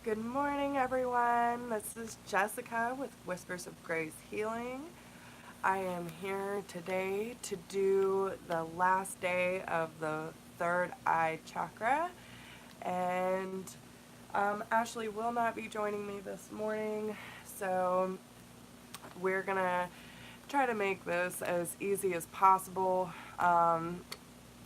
Good morning, everyone. This is Jessica with Whispers of Grace Healing. I am here today to do the last day of the third eye chakra, and Ashley will not be joining me this morning, so we're gonna try to make this as easy as possible.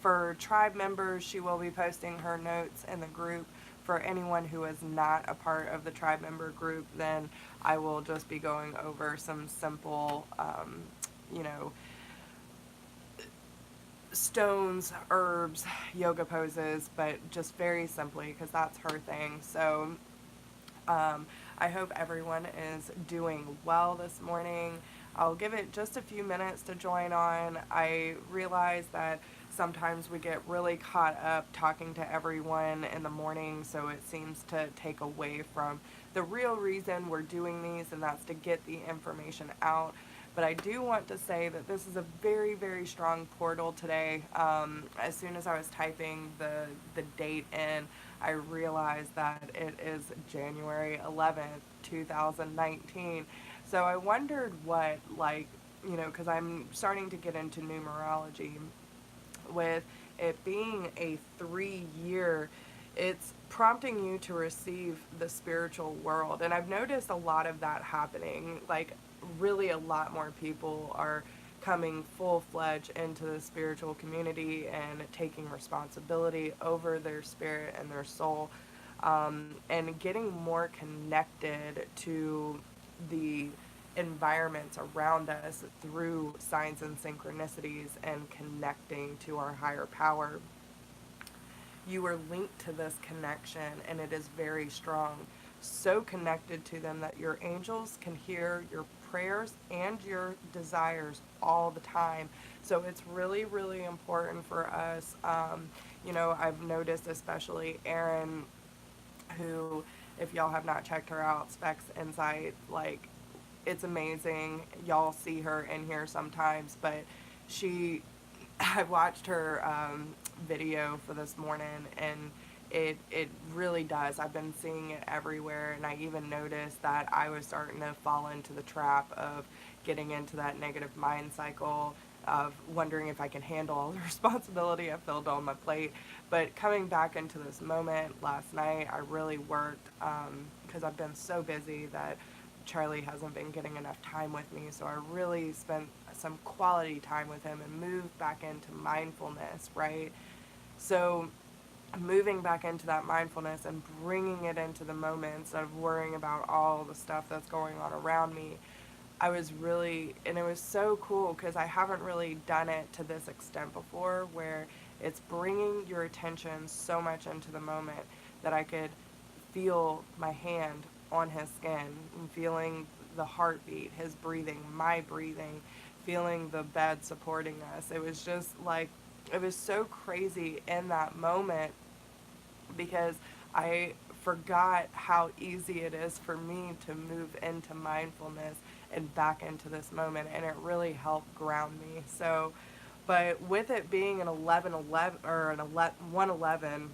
For tribe members, she will be posting her notes in the group. For anyone who is not a part of the tribe member group, then I will just be going over some simple, you know, stones, herbs, yoga poses, but just very simply because that's her thing. So I hope everyone is doing well this morning. I'll give it just a few minutes to join on. I realize that sometimes we get really caught up talking to everyone in the morning, so it seems to take away from the real reason we're doing these, and that's to get the information out. But I do want to say that this is a very, very strong portal today. As soon as I was typing the date in, I realized that it is January 11th, 2019. So I wondered what, because I'm starting to get into numerology. With it being a 3 year, it's prompting you to receive the spiritual world. And I've noticed a lot of that happening. Like, really, a lot more people are coming full-fledged into the spiritual community and taking responsibility over their spirit and their soul, and getting more connected to the environments around us through signs and synchronicities and connecting to our higher power. You are linked to this connection, and it is very strong. So connected to them that your angels can hear your prayers and your desires all the time. So it's really, really important for us. I've noticed, especially Erin, who, if y'all have not checked her out, Specs Insight, like, it's amazing. Y'all see her in here sometimes, but she, I watched her video for this morning, and it really does. I've been seeing it everywhere, and I even noticed that I was starting to fall into the trap of getting into that negative mind cycle of wondering if I can handle all the responsibility I filled on my plate. But coming back into this moment last night, I really worked, because I've been so busy that Charlie hasn't been getting enough time with me, so I really spent some quality time with him and moved back into mindfulness, right? So moving back into that mindfulness and bringing it into the moment instead of worrying about all the stuff that's going on around me, I was really, and it was so cool because I haven't really done it to this extent before, where it's bringing your attention so much into the moment that I could feel my hand on his skin and feeling the heartbeat, his breathing, my breathing, feeling the bed supporting us. It was just like, it was so crazy in that moment because I forgot how easy it is for me to move into mindfulness and back into this moment, and it really helped ground me. So, but with it being an 1111 or an 111,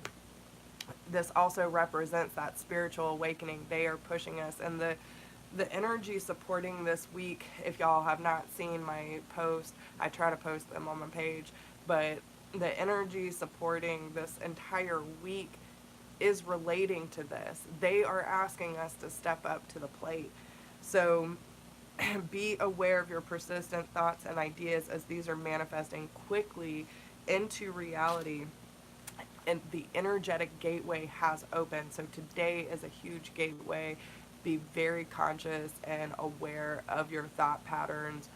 this also represents that spiritual awakening. They are pushing us, and the energy supporting this week, if y'all have not seen my post, I try to post them on my page, but the energy supporting this entire week is relating to this. They are asking us to step up to the plate. So be aware of your persistent thoughts and ideas as these are manifesting quickly into reality, and the energetic gateway has opened. So today is a huge gateway. Be very conscious and aware of your thought patterns.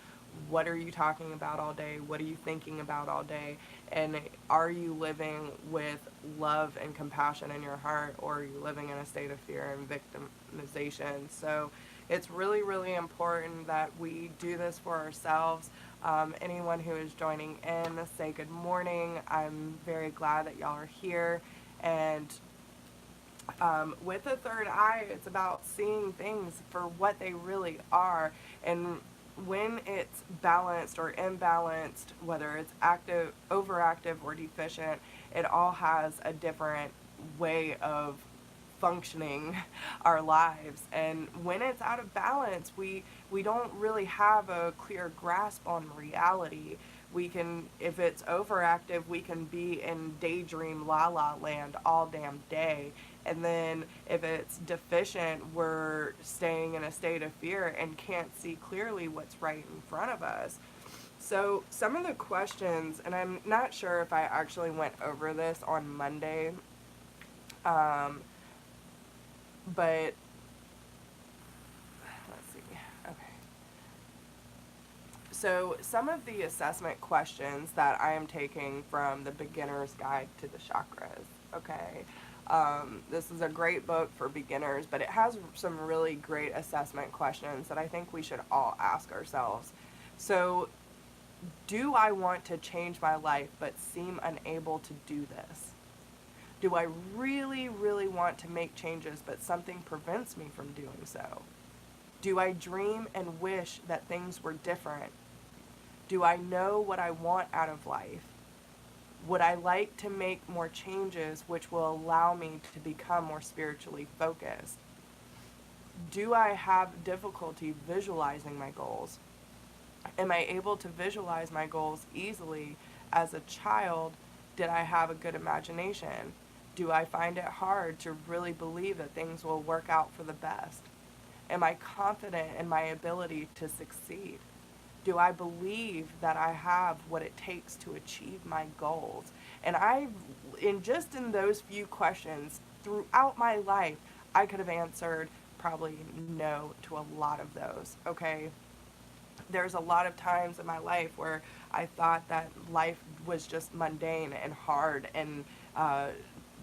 What are you talking about all day? What are you thinking about all day? And are you living with love and compassion in your heart, or are you living in a state of fear and victimization? So it's really, really important that we do this for ourselves. Anyone who is joining in, say good morning. I'm very glad that y'all are here. And with the third eye, it's about seeing things for what they really are. And when it's balanced or imbalanced, whether it's active, overactive, or deficient, it all has a different way of functioning our lives. And when it's out of balance, we don't really have a clear grasp on reality. We can, if it's overactive, we can be in daydream la la land all damn day. And then if it's deficient, we're staying in a state of fear and can't see clearly what's right in front of us. So some of the questions, and I'm not sure if I actually went over this on Monday, um, but let's see. Okay. So some of the assessment questions that I am taking from the Beginner's Guide to the Chakras. Okay. This is a great book for beginners, but it has some really great assessment questions that I think we should all ask ourselves. So, do I want to change my life but seem unable to do this? Do I really, really want to make changes but something prevents me from doing so? Do I dream and wish that things were different? Do I know what I want out of life? Would I like to make more changes which will allow me to become more spiritually focused? Do I have difficulty visualizing my goals? Am I able to visualize my goals easily? As a child, did I have a good imagination? Do I find it hard to really believe that things will work out for the best? Am I confident in my ability to succeed? Do I believe that I have what it takes to achieve my goals? And in those few questions throughout my life, I could have answered probably no to a lot of those, okay? There's a lot of times in my life where I thought that life was just mundane and hard and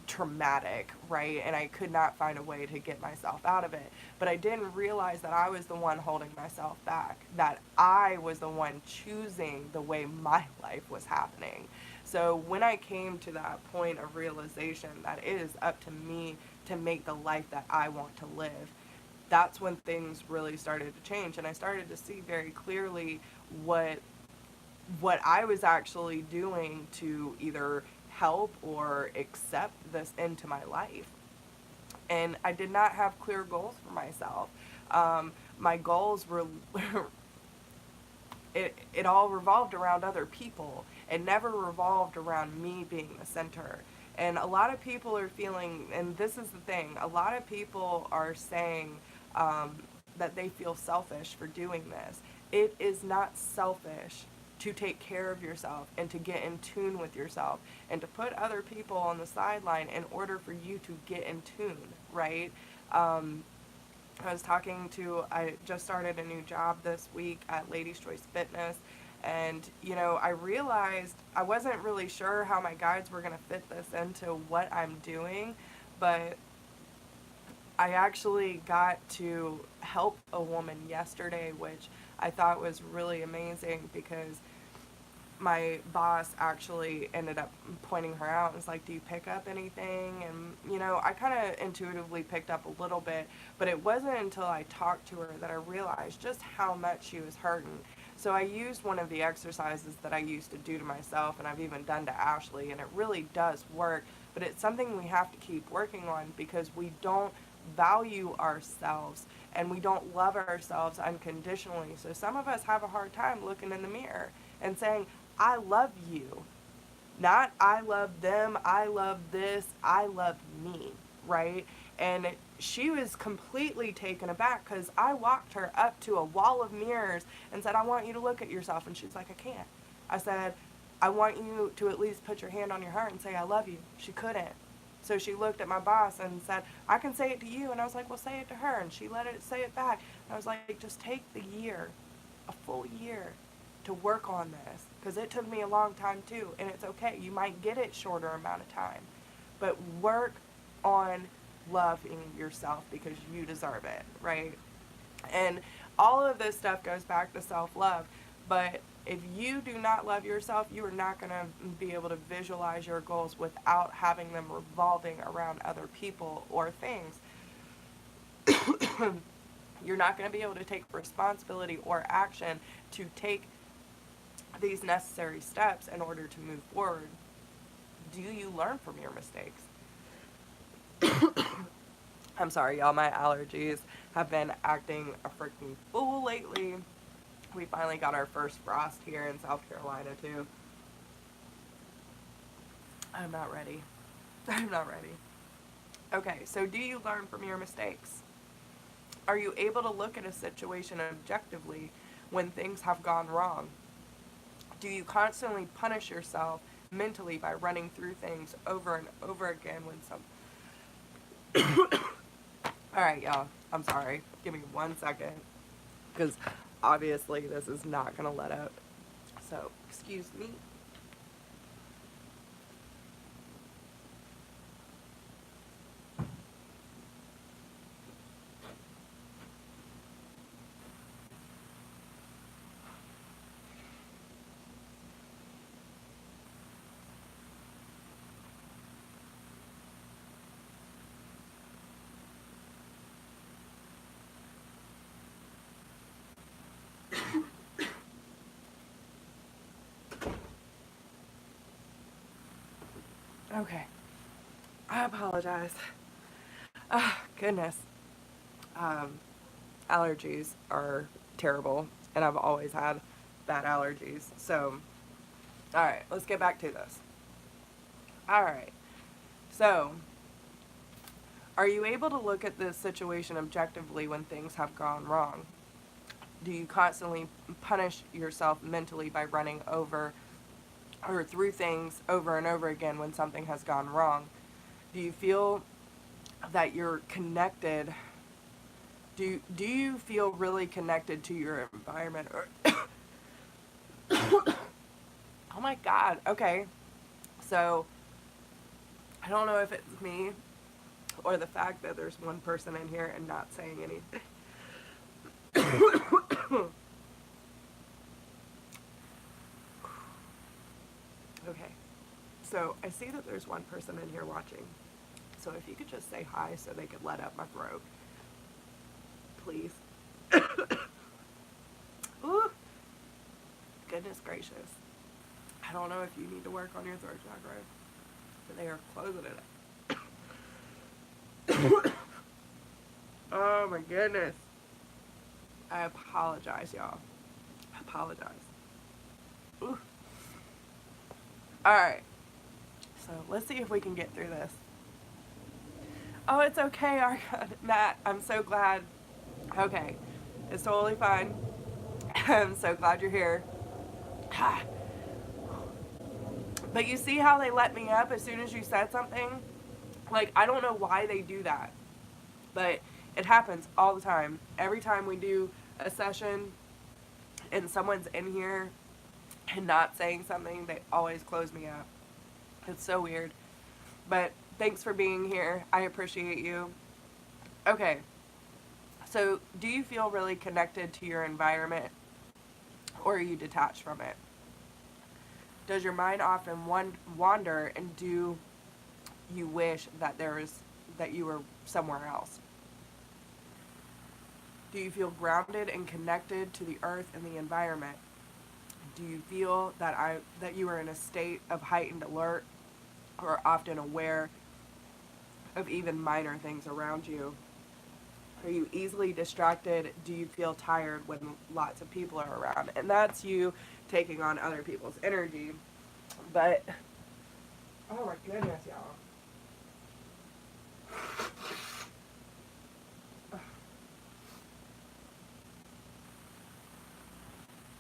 traumatic, right? And I could not find a way to get myself out of it. But I didn't realize that I was the one holding myself back, that I was the one choosing the way my life was happening. So when I came to that point of realization that it is up to me to make the life that I want to live, that's when things really started to change. And I started to see very clearly what I was actually doing to either help or accept this into my life. And I did not have clear goals for myself. My goals were, it all revolved around other people. It never revolved around me being the center. And a lot of people are feeling, and this is the thing, a lot of people are saying that they feel selfish for doing this. It is not selfish to take care of yourself and to get in tune with yourself and to put other people on the sideline in order for you to get in tune, right? I just started a new job this week at Ladies Choice Fitness, and I realized I wasn't really sure how my guides were going to fit this into what I'm doing, but I actually got to help a woman yesterday, which I thought was really amazing because my boss actually ended up pointing her out and was like, do you pick up anything? And, I kind of intuitively picked up a little bit, but it wasn't until I talked to her that I realized just how much she was hurting. So I used one of the exercises that I used to do to myself, and I've even done to Ashley, and it really does work, but it's something we have to keep working on because we don't value ourselves and we don't love ourselves unconditionally. So some of us have a hard time looking in the mirror and saying, I love you. Not I love them, I love this, I love me, right? And she was completely taken aback because I walked her up to a wall of mirrors and said, I want you to look at yourself. And she's like, I can't. I said, I want you to at least put your hand on your heart and say, I love you. She couldn't. So she looked at my boss and said, I can say it to you. And I was like, well, say it to her. And she let it say it back. And I was like, just take the year, a full year, to work on this. Because it took me a long time too. And it's okay. You might get it shorter amount of time. But work on loving yourself because you deserve it, right? And all of this stuff goes back to self-love. But if you do not love yourself, you are not going to be able to visualize your goals without having them revolving around other people or things. You're not going to be able to take responsibility or action to take these necessary steps in order to move forward. Do you learn from your mistakes? I'm sorry, y'all, my allergies have been acting a freaking fool lately. We finally got our first frost here in South Carolina, too. I'm not ready. I'm not ready. Okay, so do you learn from your mistakes? Are you able to look at a situation objectively when things have gone wrong? Do you constantly punish yourself mentally by running through things over and over again when some... Alright, y'all. I'm sorry. Give me 1 second. Because obviously this is not going to let up. So, excuse me. Okay. I apologize. Ah, goodness. Um, Allergies are terrible, and I've always had bad allergies. So, alright, let's get back to this. Alright, so, are you able to look at this situation objectively when things have gone wrong? Do you constantly punish yourself mentally by running over or through things over and over again when something has gone wrong? Do you feel that you're connected? Do you feel really connected to your environment? Or oh my God. Okay. So, I don't know if it's me or the fact that there's one person in here and not saying anything. Okay. So, I see that there's one person in here watching. So, if you could just say hi so they could let up my throat. Please. Ooh. Goodness gracious. I don't know if you need to work on your throat chakra, but they are closing it up. Oh my goodness. I apologize, y'all. I apologize. Ooh. Alright. So let's see if we can get through this. Oh, it's okay, Arcad. Matt, I'm so glad. Okay. It's totally fine. I'm so glad you're here. But you see how they let me up as soon as you said something? Like, I don't know why they do that. But it happens all the time. Every time we do a session and someone's in here and not saying something, they always close me out. It's so weird. But thanks for being here. I appreciate you. Okay. So, do you feel really connected to your environment, or are you detached from it? Does your mind often wander, and do you wish that that you were somewhere else? Do you feel grounded and connected to the earth and the environment? Do you feel that you are in a state of heightened alert, or often aware of even minor things around you? Are you easily distracted? Do you feel tired when lots of people are around? And that's you taking on other people's energy. But, oh my goodness, y'all.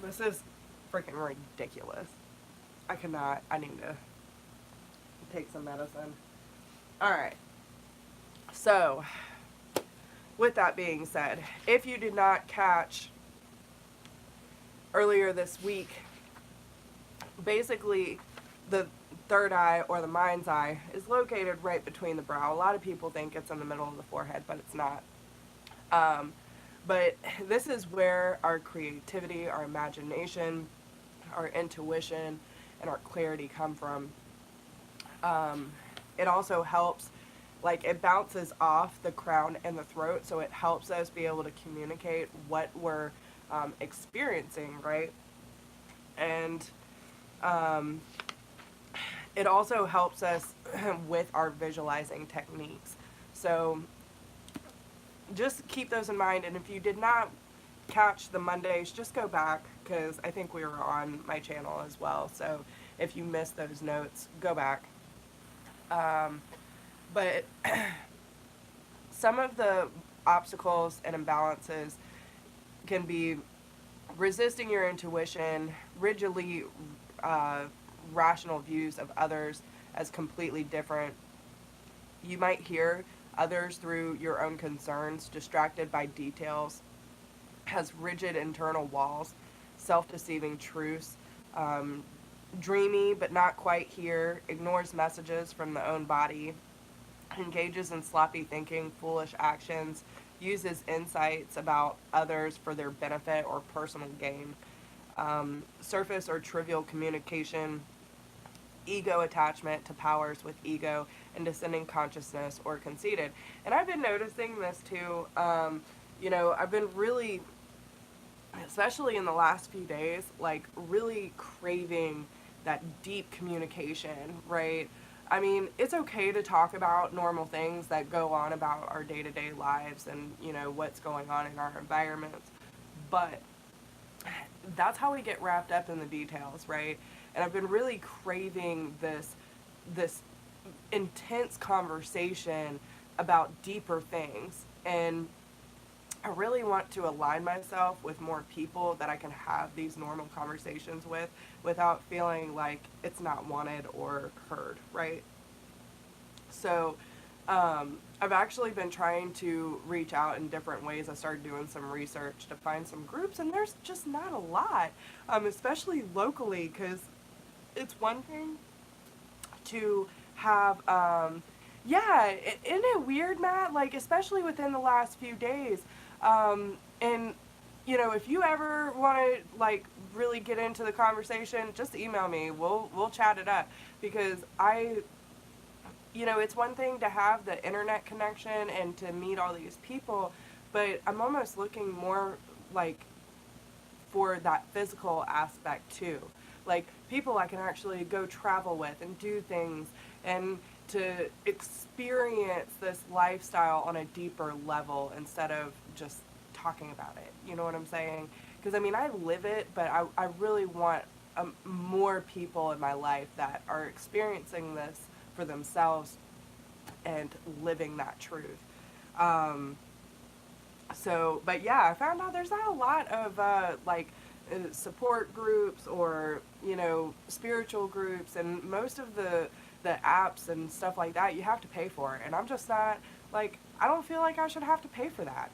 This is freaking ridiculous. I cannot. I need to take some medicine. Alright. So, with that being said, if you did not catch earlier this week, basically the third eye, or the mind's eye, is located right between the brow. A lot of people think it's in the middle of the forehead, but it's not. But this is where our creativity, our imagination, our intuition, and our clarity come from. It also helps, like, it bounces off the crown and the throat, so it helps us be able to communicate what we're experiencing, right? And it also helps us with our visualizing techniques. So just keep those in mind. And if you did not catch the Mondays, just go back, because I think we were on my channel as well. So if you missed those notes, go back. But some of the obstacles and imbalances can be resisting your intuition, rigidly rational views of others as completely different. You might hear others through your own concerns, distracted by details, has rigid internal walls, self-deceiving truths, dreamy but not quite here, ignores messages from the own body, engages in sloppy thinking, foolish actions, uses insights about others for their benefit or personal gain, surface or trivial communication, ego attachment to powers with ego, and descending consciousness or conceited. And I've been noticing this too. I've been really, especially in the last few days, like really craving that deep communication, right? I mean, it's okay to talk about normal things that go on about our day-to-day lives and, what's going on in our environments. But that's how we get wrapped up in the details, right? And I've been really craving this intense conversation about deeper things. And I really want to align myself with more people that I can have these normal conversations with without feeling like it's not wanted or heard, right? So I've actually been trying to reach out in different ways. I started doing some research to find some groups, and there's just not a lot, especially locally, because it's one thing to have, yeah, isn't it weird, Matt? Like, especially within the last few days. And, if you ever want to, like, really get into the conversation, just email me. We'll chat it up, because it's one thing to have the internet connection and to meet all these people, but I'm almost looking more, like, for that physical aspect too. Like, people I can actually go travel with and do things and to experience this lifestyle on a deeper level instead of just talking about it. You know what I'm saying? Because, I mean, I live it, but I really want more people in my life that are experiencing this for themselves and living that truth. But yeah, I found out there's not a lot of support groups or spiritual groups, and most of the apps and stuff like that you have to pay for, and I'm just not, like, I don't feel like I should have to pay for that.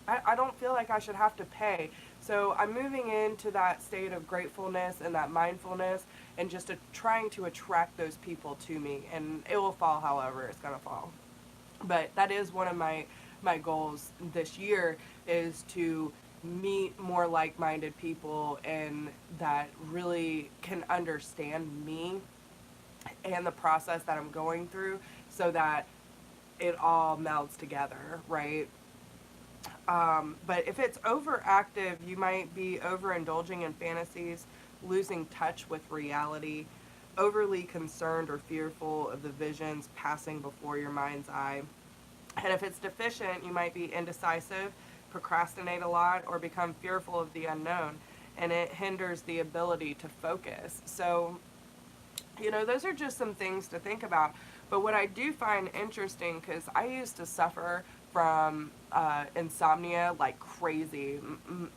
I don't feel like I should have to pay. So I'm moving into that state of gratefulness and that mindfulness, and just trying to attract those people to me, and it will fall however it's going to fall. But that is one of my goals this year, is to meet more like-minded people and that really can understand me and the process that I'm going through, so that it all melds together, right? But if it's overactive, you might be overindulging in fantasies, losing touch with reality, overly concerned or fearful of the visions passing before your mind's eye. And if it's deficient, you might be indecisive, procrastinate a lot, or become fearful of the unknown, and it hinders the ability to focus. So, those are just some things to think about. But what I do find interesting, because I used to suffer from insomnia like crazy.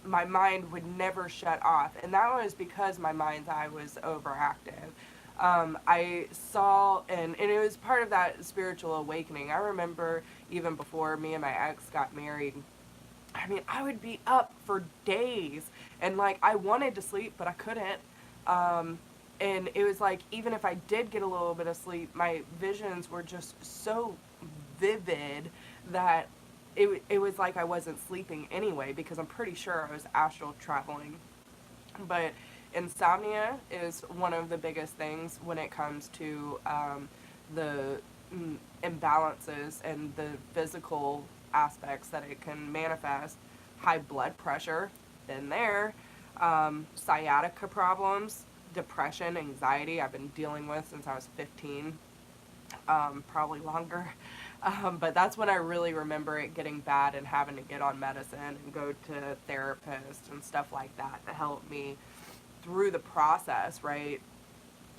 My mind would never shut off, and that was because my mind's eye was overactive. I saw, and it was part of that spiritual awakening. I remember even before me and my ex got married, I mean, I would be up for days, and like, I wanted to sleep, but I couldn't. And it was like, even if I did get a little bit of sleep, my visions were just so vivid that it was like I wasn't sleeping anyway, because I'm pretty sure I was astral traveling. But insomnia is one of the biggest things when it comes to the imbalances and the physical aspects that it can manifest. High blood pressure, been there. Sciatica problems, depression, anxiety, I've been dealing with since I was 15, probably longer. But that's when I really remember it getting bad and having to get on medicine and go to therapists and stuff like that to help me through the process, right?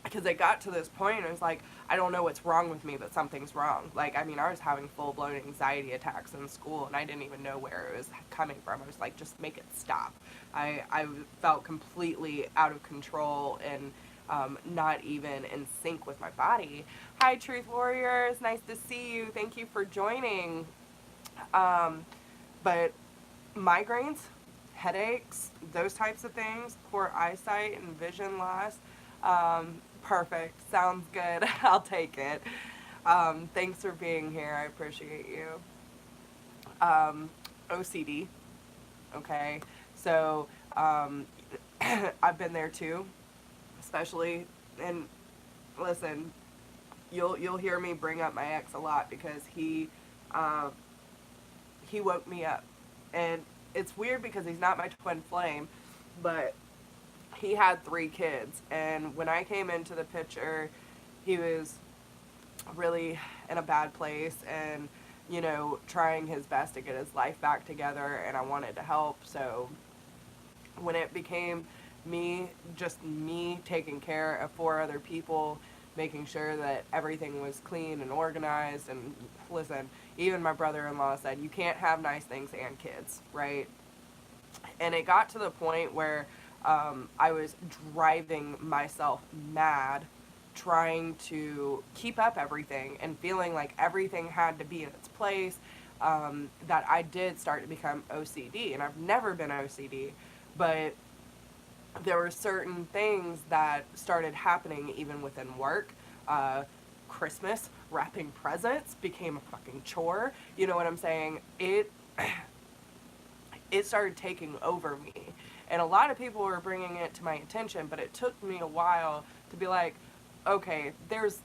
Because it got to this point, it was like, I don't know what's wrong with me, but something's wrong. Like, I mean, I was having full-blown anxiety attacks in school, and I didn't even know where it was coming from. I was like, just make it stop. I felt completely out of control and not even in sync with my body. Hi, Truth Warriors. Nice to see you. Thank you for joining. But migraines, headaches, those types of things, poor eyesight and vision loss. Perfect. Sounds good. I'll take it. Thanks for being here. I appreciate you. OCD. Okay. So, I've been there too, especially, and listen, you'll hear me bring up my ex a lot because he woke me up. And it's weird because he's not my twin flame, but he had 3 kids. And when I came into the picture, he was really in a bad place and, you know, trying his best to get his life back together. And I wanted to help. So when it became just me taking care of 4 other people, making sure that everything was clean and organized. And listen, even my brother-in-law said, you can't have nice things and kids, right? And it got to the point where I was driving myself mad trying to keep up everything and feeling like everything had to be in its place, that I did start to become OCD. And I've never been OCD, but there were certain things that started happening even within work. Christmas, wrapping presents became a fucking chore. You know what I'm saying? It started taking over me. And a lot of people were bringing it to my attention, but it took me a while to be like, okay, there's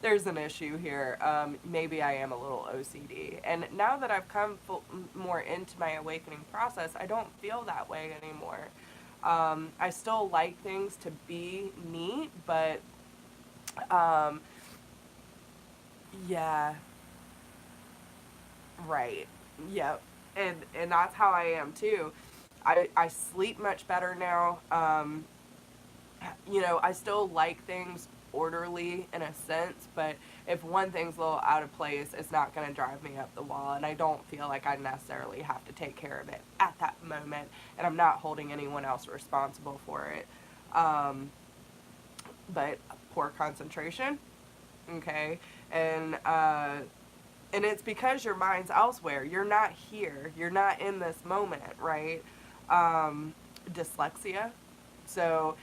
there's an issue here. Maybe I am a little OCD. And now that I've come more into my awakening process, I don't feel that way anymore. I still like things to be neat, but yeah, right, yep. And that's how I am too. I sleep much better now. You know, I still like things orderly in a sense, but if one thing's a little out of place, it's not going to drive me up the wall, and I don't feel like I necessarily have to take care of it at that moment, and I'm not holding anyone else responsible for it. But poor concentration, okay, and it's because your mind's elsewhere. You're not here. You're not in this moment, right? Dyslexia. So,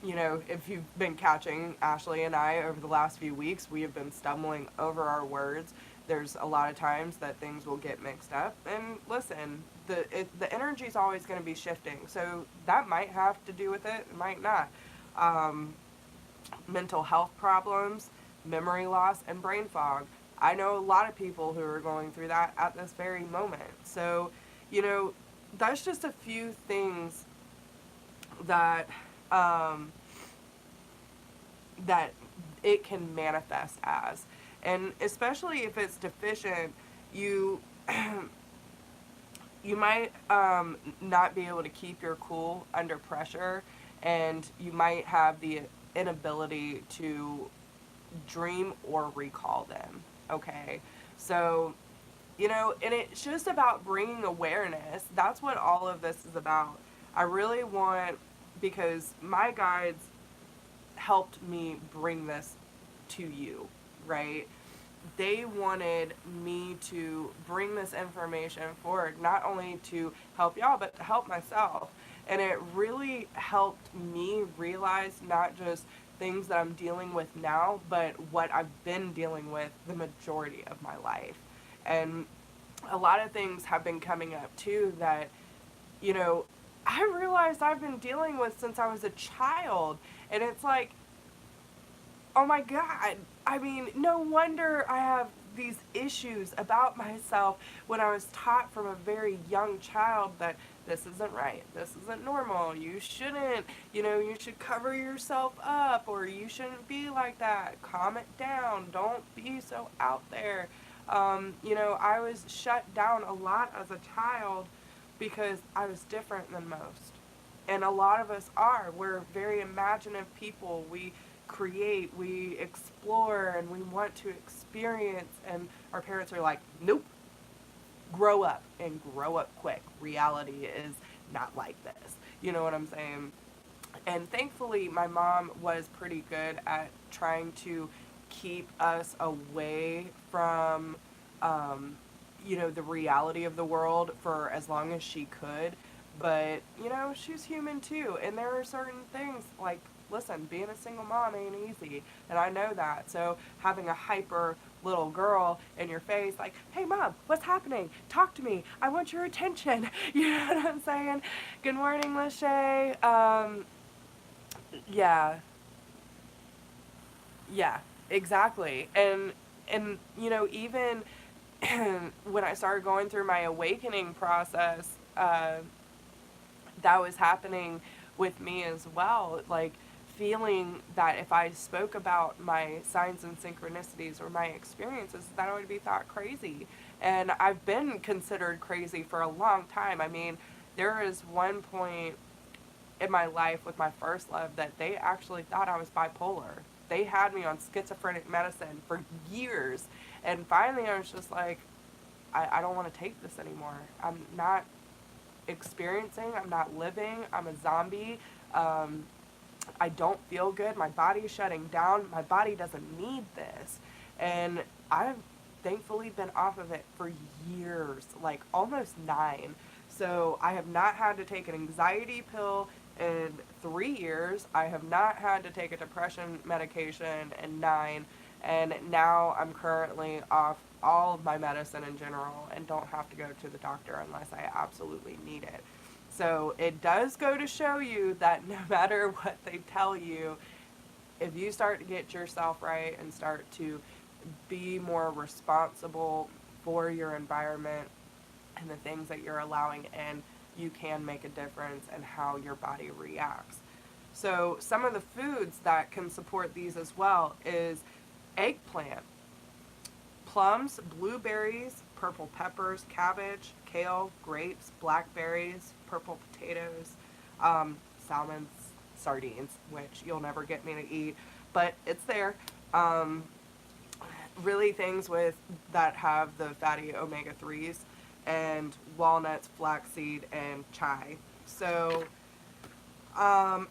you know, if you've been catching Ashley and I over the last few weeks, we have been stumbling over our words. There's a lot of times that things will get mixed up. And listen, the energy is always going to be shifting. So that might have to do with it. It might not. Mental health problems, memory loss, and brain fog. I know a lot of people who are going through that at this very moment. So, you know, that's just a few things that that it can manifest as. And especially if it's deficient, you you might not be able to keep your cool under pressure, and you might have the inability to dream or recall them. Okay, so you know, and it's just about bringing awareness. That's what all of this is about. I really want, because my guides helped me bring this to you, right? They wanted me to bring this information forward, not only to help y'all, but to help myself. And it really helped me realize not just things that I'm dealing with now, but what I've been dealing with the majority of my life. And a lot of things have been coming up too that, you know, I realized I've been dealing with since I was a child. And it's like, oh my God. I mean, no wonder I have these issues about myself when I was taught from a very young child that this isn't right, this isn't normal, you shouldn't, you know, you should cover yourself up, or you shouldn't be like that, calm it down, don't be so out there. You know, I was shut down a lot as a child because I was different than most. And a lot of us are. We're very imaginative people. We create, we explore, and we want to experience. And our parents are like, nope, grow up and grow up quick. Reality is not like this. You know what I'm saying? And thankfully, my mom was pretty good at trying to keep us away from, um, you know, the reality of the world for as long as she could. But, you know, she's human too. And there are certain things like, listen, being a single mom ain't easy. And I know that. So having a hyper little girl in your face, like, hey, mom, what's happening? Talk to me. I want your attention. You know what I'm saying? Good morning, Lachey. Yeah, yeah, exactly. And you know, even when I started going through my awakening process, that was happening with me as well. Like feeling that if I spoke about my signs and synchronicities or my experiences, that I would be thought crazy. And I've been considered crazy for a long time. I mean, there is one point in my life with my first love that they actually thought I was bipolar. They had me on schizophrenic medicine for years. And finally, I was just like, I don't want to take this anymore. I'm not experiencing, I'm not living, I'm a zombie. Um, I don't feel good. My body's shutting down. My body doesn't need this. And I've thankfully been off of it for years, like almost 9. So I have not had to take an anxiety pill in 3 years. I have not had to take a depression medication in 9. And now I'm currently off all of my medicine in general and don't have to go to the doctor unless I absolutely need it. So it does go to show you that no matter what they tell you, if you start to get yourself right and start to be more responsible for your environment and the things that you're allowing in, you can make a difference in how your body reacts. So some of the foods that can support these as well is eggplant, plums, blueberries, purple peppers, cabbage, kale, grapes, blackberries, purple potatoes, salmon, sardines, which you'll never get me to eat, but it's there. Um, really things with that have the fatty omega-3s, and walnuts, flaxseed, and chai. So um,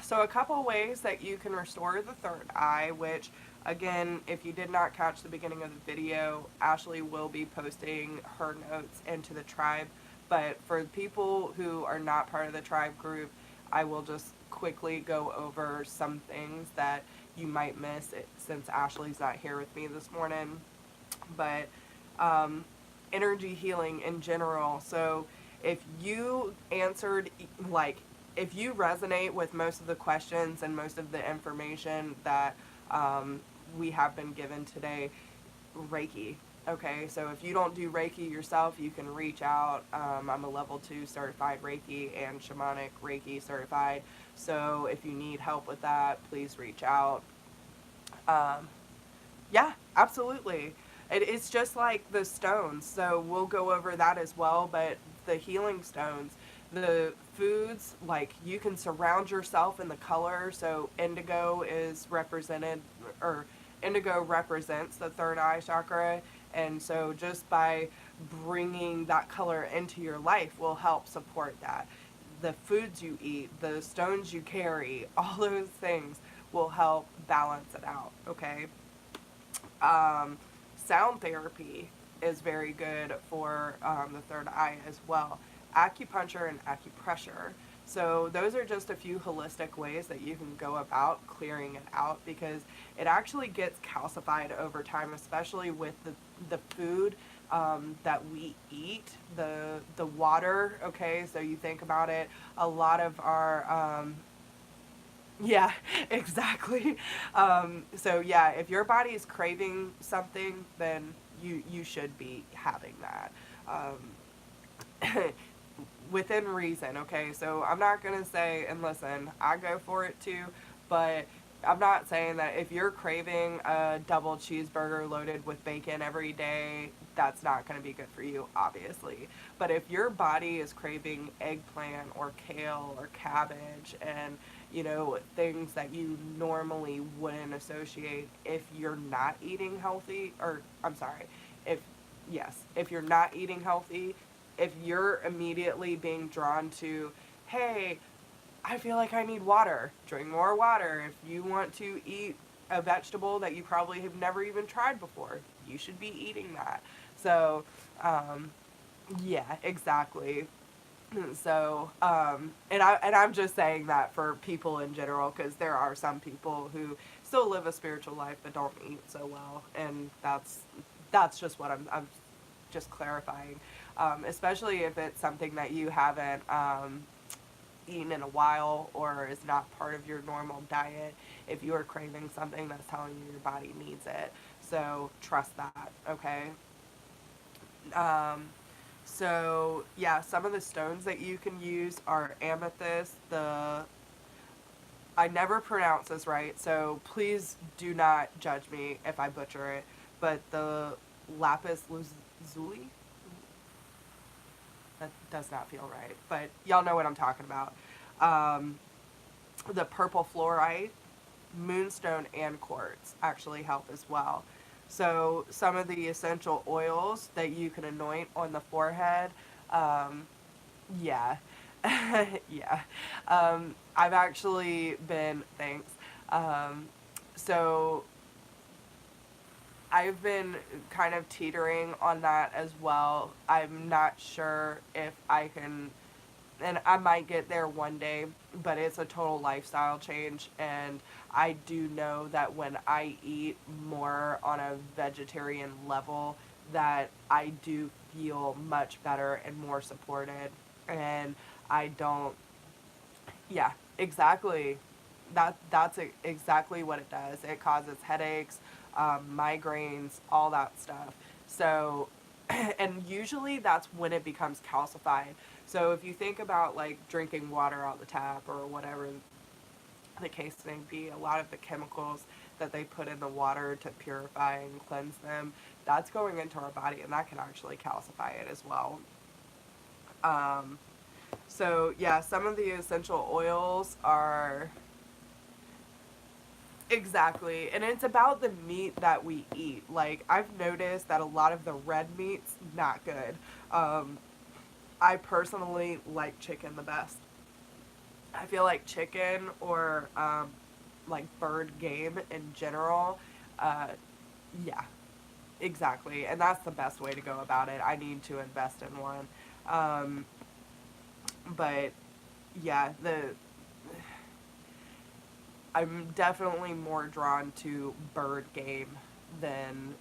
so a couple ways that you can restore the third eye, which again, if you did not catch the beginning of the video, Ashley will be posting her notes into the tribe. But for people who are not part of the tribe group, I will just quickly go over some things that you might miss since Ashley's not here with me this morning. But um, energy healing in general. So if you answered, like, if you resonate with most of the questions and most of the information that we have been given today, Reiki. Okay, so if you don't do Reiki yourself, you can reach out. I'm a level 2 certified Reiki and shamanic Reiki certified. So if you need help with that, please reach out. Um, yeah, absolutely. It's just like the stones. So we'll go over that as well. But the healing stones, the foods, like you can surround yourself in the color. So indigo is represented, or indigo represents the third eye chakra. And so just by bringing that color into your life will help support that. The foods you eat, the stones you carry, all those things will help balance it out, okay? Um, Sound therapy is very good for the third eye as well. Acupuncture and acupressure. So those are just a few holistic ways that you can go about clearing it out, because it actually gets calcified over time, especially with the food that we eat, the water. Okay, so you think about it, a lot of our yeah, exactly. So yeah, if your body is craving something, then you should be having that. Within reason, okay? So I'm not gonna say, and listen, I go for it too, but I'm not saying that if you're craving a double cheeseburger loaded with bacon every day, that's not going to be good for you, obviously. But if your body is craving eggplant or kale or cabbage and, things that you normally wouldn't associate if you're not eating healthy, or I'm sorry, if, yes, if you're not eating healthy, if you're immediately being drawn to, hey, I feel like I need water. Drink more water. If you want to eat a vegetable that you probably have never even tried before, you should be eating that. So, um, yeah, exactly. So, and I'm just saying that for people in general, because there are some people who still live a spiritual life but don't eat so well, and that's just what I'm just clarifying. Especially if it's something that you haven't eaten in a while or is not part of your normal diet. If you are craving something, that's telling you your body needs it. So trust that, okay? Um, so yeah, some of the stones that you can use are amethyst, I never pronounce this right, so please do not judge me if I butcher it, but the lapis lazuli, that does not feel right, but y'all know what I'm talking about. Um, the purple fluorite, moonstone, and quartz actually help as well. So some of the essential oils that you can anoint on the forehead, um, yeah, yeah. I've actually been, thanks. Um, so I've been kind of teetering on that as well. I'm not sure if I can, and I might get there one day, but it's a total lifestyle change. And I do know that when I eat more on a vegetarian level, that I do feel much better and more supported. And I don't, yeah, exactly. That's exactly what it does. It causes headaches, migraines, all that stuff. So, and usually that's when it becomes calcified. So if you think about like drinking water out the tap or whatever the case may be, a lot of the chemicals that they put in the water to purify and cleanse them, that's going into our body, and that can actually calcify it as well. Um, so yeah, some of the essential oils are exactly, and it's about the meat that we eat. Like I've noticed that a lot of the red meat's not good. Um, I personally like chicken the best. I feel like chicken or like bird game in general, uh, yeah, exactly, and that's the best way to go about it. I need to invest in one, um, but yeah, the I'm definitely more drawn to bird game than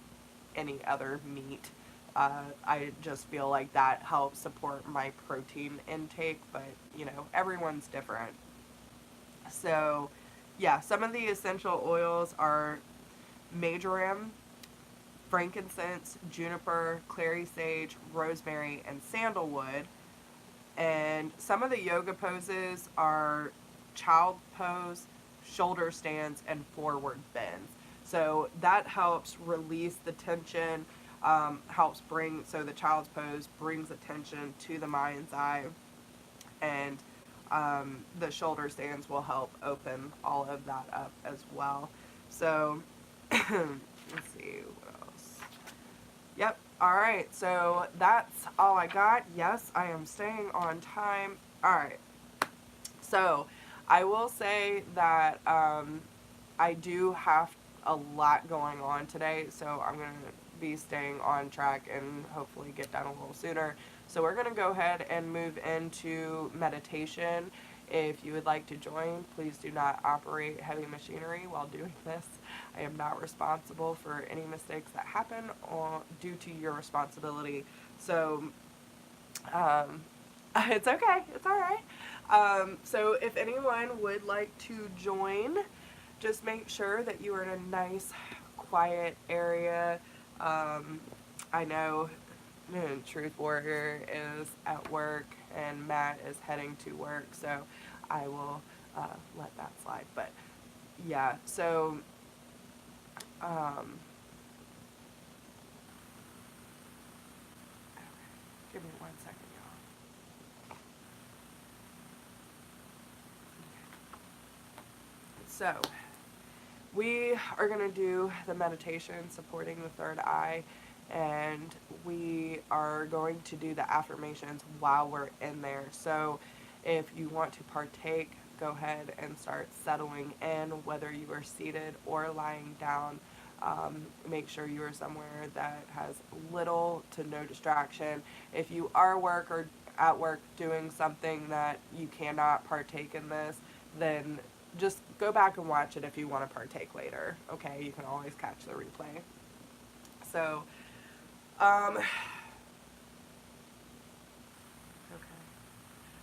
any other meat. I just feel like that helps support my protein intake, but everyone's different. So, yeah, some of the essential oils are marjoram, frankincense, juniper, clary sage, rosemary, and sandalwood. And some of the yoga poses are child pose, shoulder stands, and forward bends. So that helps release the tension, helps bring, so the child's pose brings attention to the mind's eye, and the shoulder stands will help open all of that up as well. So let's see what else. Yep. All right. So that's all I got. Yes, I am staying on time. All right. So I will say that I do have a lot going on today. So I'm going to be staying on track and hopefully get done a little sooner. So we're going to go ahead and move into meditation. If you would like to join, please do not operate heavy machinery while doing this. I am not responsible for any mistakes that happen or due to your responsibility. So, um, it's okay. It's all right. So if anyone would like to join, just make sure that you are in a nice, quiet area. I know Truth Warrior is at work and Matt is heading to work, so I will let that slide. But yeah, so, um, okay, give me 1 second, y'all. So, we are going to do the meditation supporting the third eye, and we are going to do the affirmations while we're in there. So, if you want to partake, go ahead and start settling in, whether you are seated or lying down. Make sure you are somewhere that has little to no distraction. If you are at work doing something that you cannot partake in this, then just go back and watch it if you want to partake later. Okay, you can always catch the replay. So, okay.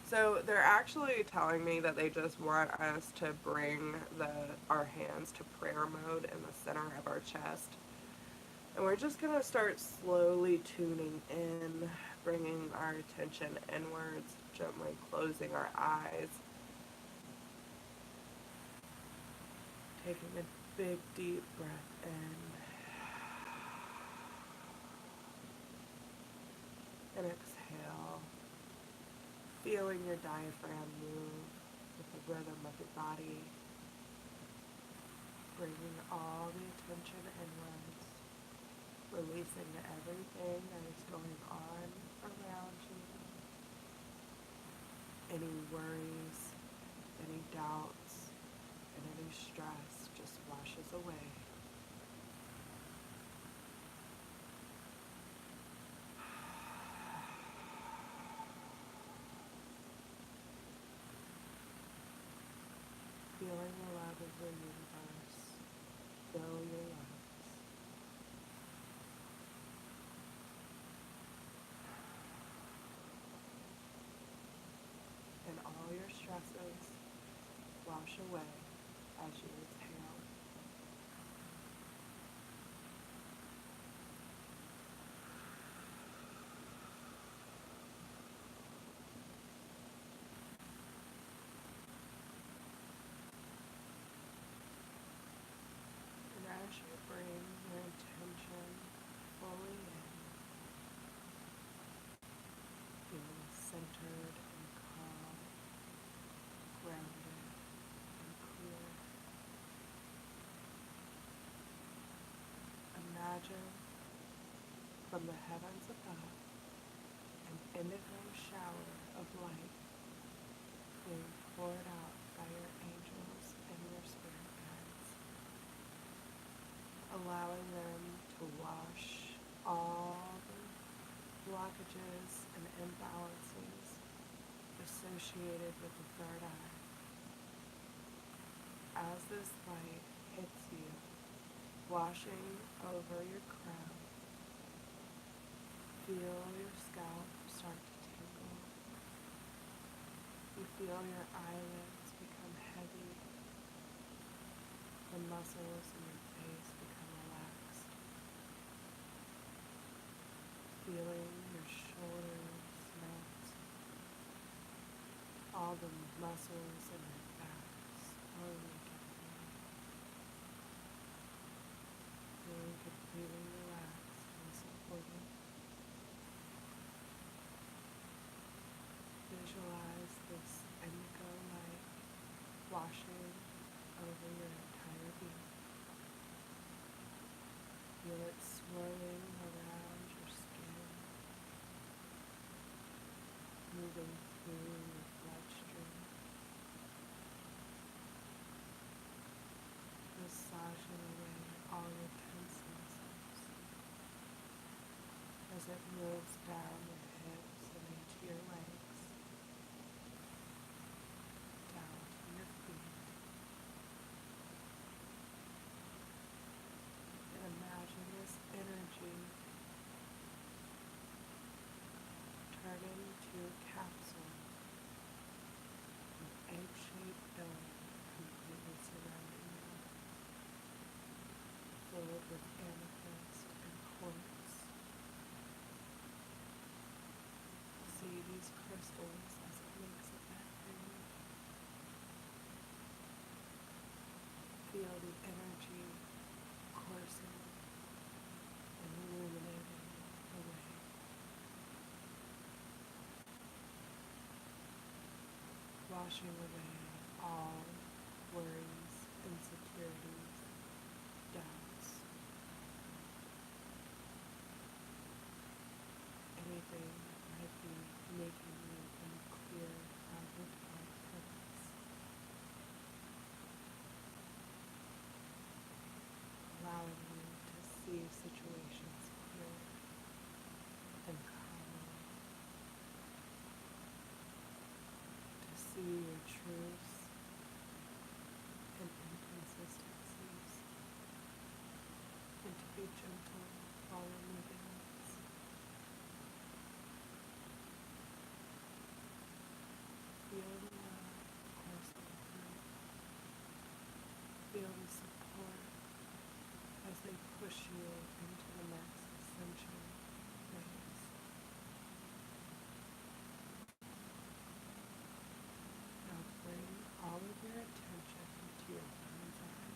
So they're actually telling me that they just want us to bring our hands to prayer mode in the center of our chest. And we're just going to start slowly tuning in, bringing our attention inwards, gently closing our eyes, taking a big deep breath in, and exhale, feeling your diaphragm move with the rhythm of your body, bringing all the attention inwards, releasing everything that is going on around you, any worries, any doubts, and any stress just washes away. Feeling the love of the universe fill your lungs. And all your stresses wash away as you exhale. And as you bring your attention fully in, feeling centered and calm, grounded and clear, imagine from the heavens above an indigo shower of light being poured out by your angels and your spirit guides, allowing them to wash all the blockages and imbalances associated with the third eye. As this light hits you, washing over your crown, feel your scalp start to tingle. You feel your eyelids become heavy. The muscles in your face become relaxed. Feeling your shoulders melt. All the muscles in your back slowly get warm. Feeling completely relaxed and supported. Visualize this indigo light washing over your entire being. Feel it swirling around your skin, moving through your bloodstream, massaging away all your tense muscles as it moves down your hips and into your legs, down to your feet, washing away all worries, insecurities, doubts, anything that might be making you unclear about your divine purpose, allowing you to see situations clearly and calmly, to see your truths and inconsistencies, and to be gentle while removing these. Feel the love coursing through. Feel the support as they push you into the next ascension phase. Now bring all of your attention to your mind's eye.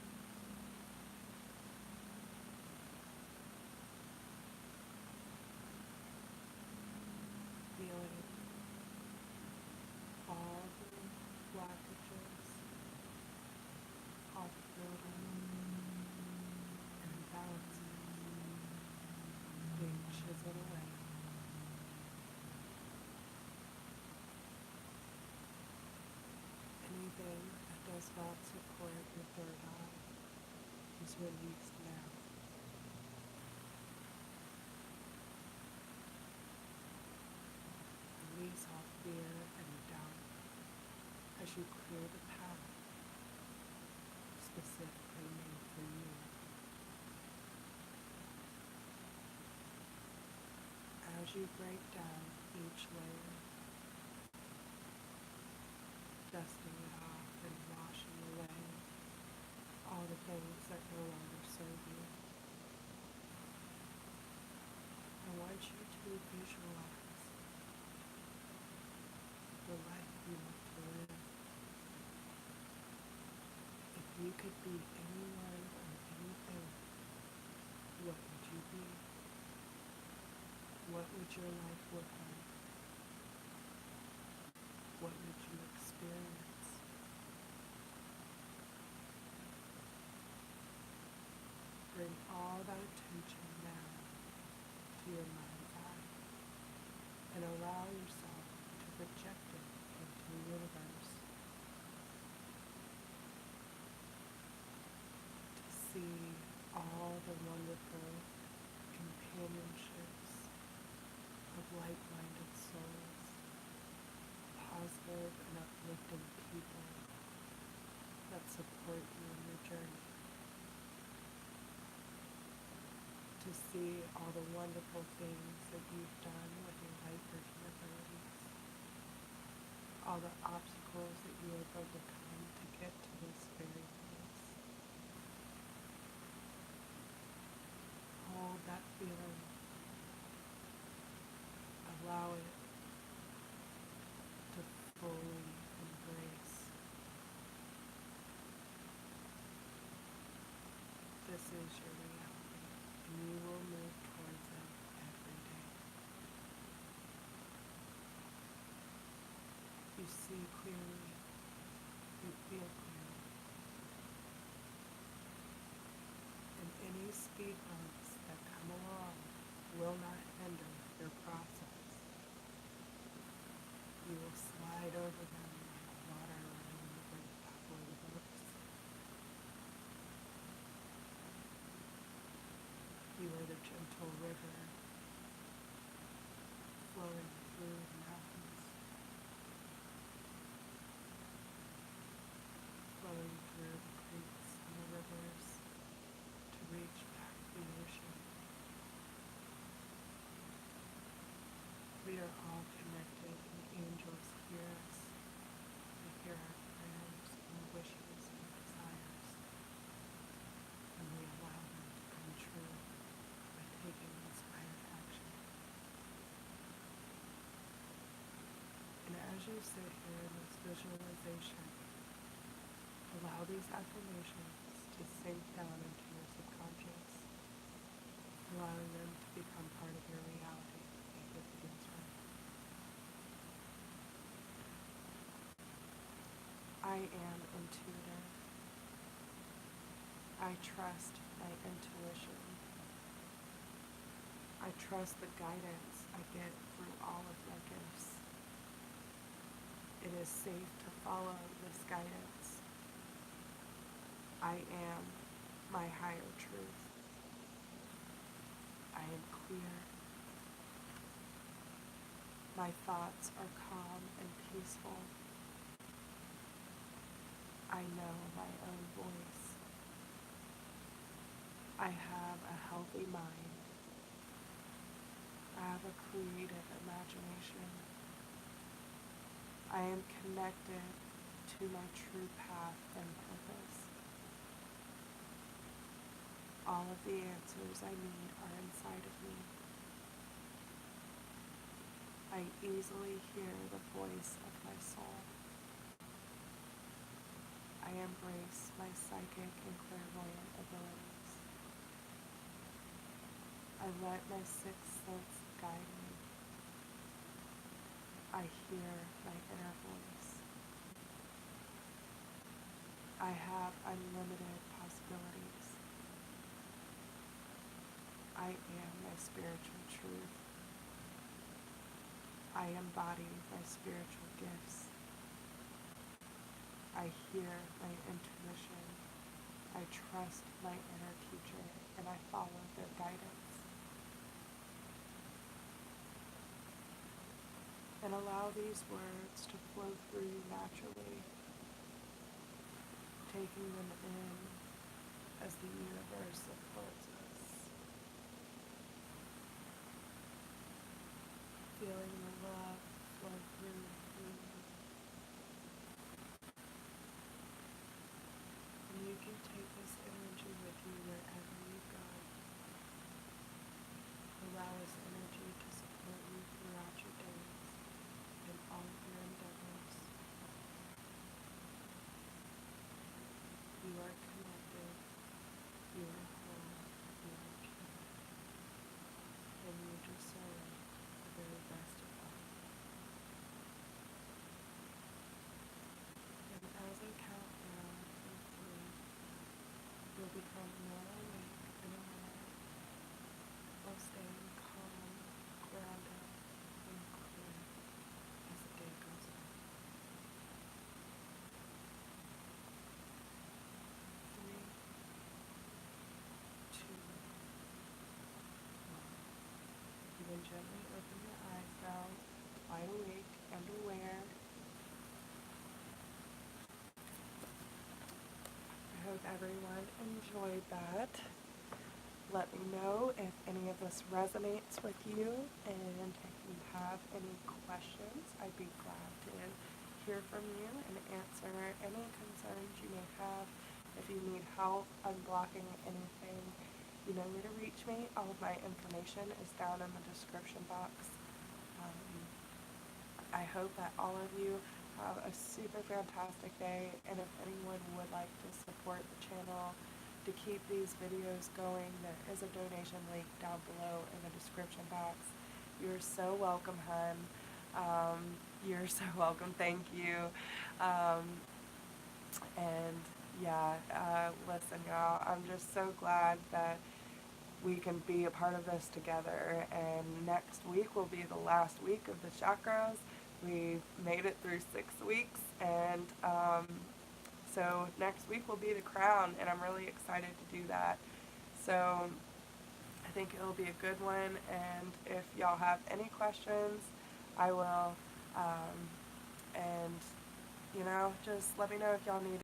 Feeling all the blockages, all the buildings and imbalances being chiseled away. Anything that does not support your third eye is released now. Release all fear and doubt as you clear the path specifically made for you. As you break down each layer, dusting it off and washing away all the things that no longer serve you, I want you to visualize the life you want to live. If you could be anyone or anything, what would you be? What would your life look like? What would you experience? Bring all that attention now to your mind's eye and allow yourself to project it into the universe, to see all the wonderful companionships of like-minded souls, positive and uplifting people that support you in your journey, to see all the wonderful things that you've done with your life virgin abilities, all the obstacles that you have overcome to get to this very place. Hold that feeling. Allow it to fully embrace. This is your reality, and you will move towards it every day. You see clearly, you feel clearly, and any speed bumps that come along will not hinder your process. You will slide over them like water running over the top of the books. You are the gentle river flowing through the mountains, flowing through the creeks and the rivers to reach back to the ocean. We are all connected, and angels hear us. They hear our prayers and wishes and desires, and we allow them to come true by taking inspired action. And as you sit here in this visualization, allow these affirmations to sink down into your subconscious, allowing them to become part of your reality as it begins right. I am intuitive. I trust my intuition. I trust the guidance I get through all of my gifts. It is safe to follow this guidance. I am my higher truth. I am clear. My thoughts are calm and peaceful. I know my own voice. I have a healthy mind. I have a creative imagination. I am connected to my true path and purpose. All of the answers I need are inside of me. I easily hear the voice of my soul. I embrace my psychic and clairvoyant abilities. I let my sixth sense guide me. I hear my inner voice. I have unlimited possibilities. I am my spiritual truth. I embody my spiritual gifts. I hear my intuition. I trust my inner teacher, and I follow their guidance. And allow these words to flow through you naturally, taking them in as the universe supports us. Feeling the love flow through you. And you can take this energy with you wherever you go. Allow this energy to support you throughout your days and all of your endeavors. You are connected. You are whole. You are pure. And you deserve the very best of life. And as I count down from 3, you'll become more awake and aware while staying calm, grounded, and clear as the day goes on. 3, 2, 1. You can gently open your eyes now, wide awake and aware. I hope everyone enjoyed that. Let me know if any of this resonates with you, and if you have any questions, I'd be glad to hear from you and answer any concerns you may have. If you need help unblocking anything, you know where to reach me. All of my information is down in the description box. I hope that all of you have a super fantastic day, and if anyone would like to support the channel to keep these videos going, there is a donation link down below in the description box. You're so welcome, hun. You're so welcome. Thank you. And yeah, listen, y'all, I'm just so glad that we can be a part of this together. And next week will be the last week of the chakras. We've made it through 6 weeks, and so next week will be the crown, and I'm really excited to do that. So I think it'll be a good one, and if y'all have any questions, I will, and, you know, just let me know if y'all need